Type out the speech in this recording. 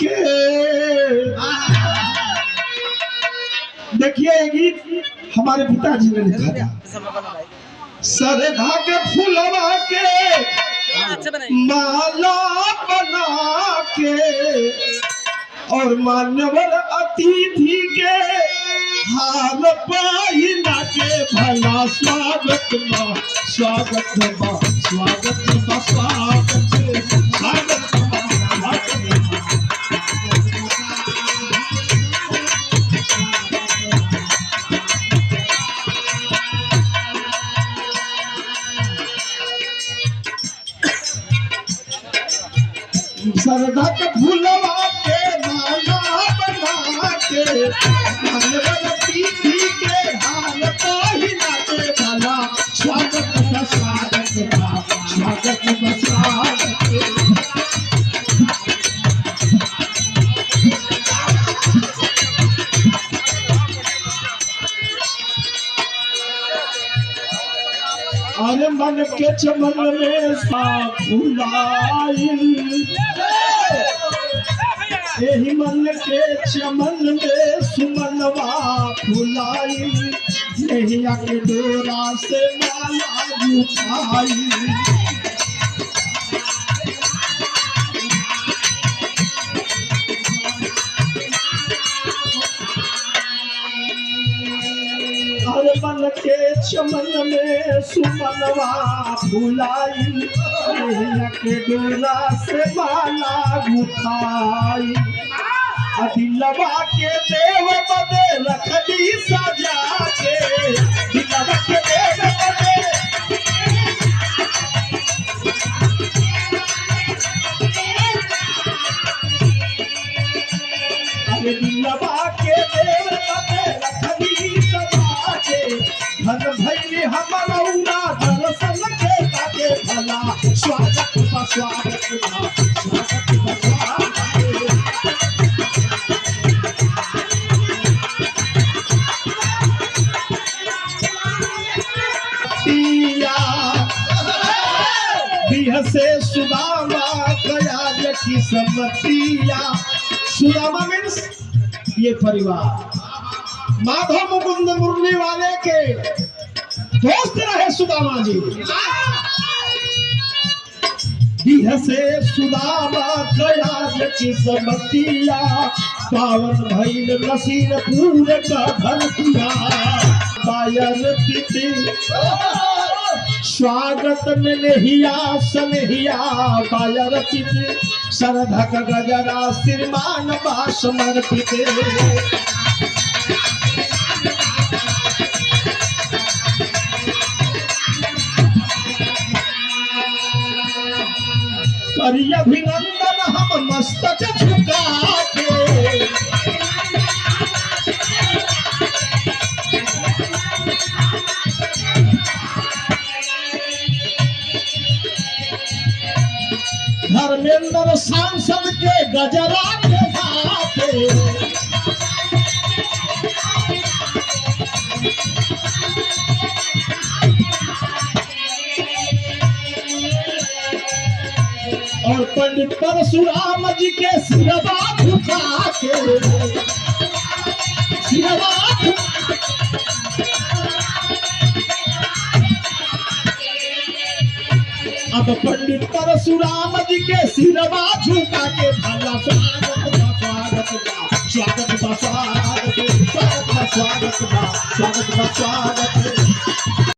के। देखिए ये गीत हमारे पिताजी ने लिखा था। सरधा के फूलवा के माला बना के और मान्यवर अतिथि के हाल पाइना के भला स्वागत बा स्वागत बा स्वागत बा स्वागत सरधा के फूलवा के माला बना के मान्यवर अतिथि के हाल पाइना के भला स्वागत बा स्वागत बा स्वागत बा स्वागत। अरे मन के चमन में सा फुलाइल यही मन के चमन में सुमनवा फुलाइल यही आके डोरा से माला उठाई। अरे मन के चमन में सुमनवा फुलाई के डोरा से माला उठाई। दिलवा के देव बदे रखदी सजा के दिलवा के देव बदे अरे दिलवा के देव बदे रखदी सजा के धन भैली हमरौना दर्शन के ताके भला स्वागत बा स्वागत बा स्वागत बा स्वागत। से सुदामा गया की सम्मतिया। सुदामा मीन्स ये परिवार माधव मुकुंद मुरली वाले के दोस्त रहे सुदामा जी। से सुदामा गया की सम्मतिया पावन भैल नसीरपुर का धरतिया। बायर तिथि स्वागत में नहिया सनहिया बायर तिथि सरधक गजरा श्रीमान बा समर्पित। करी अभिनंदन हम मस्तक झुका के धर्मेंद्र सांसद के गजरा के भाते। और पंडित परशुराम जी के सिरवा झुका के सिरवा अब पंडित परशुराम जी के सिरवा झुका के भला स्वागत बा स्वागत बा स्वागत बा स्वागत बा स्वागत बा स्वागत बा स्वागत बा स्वागत।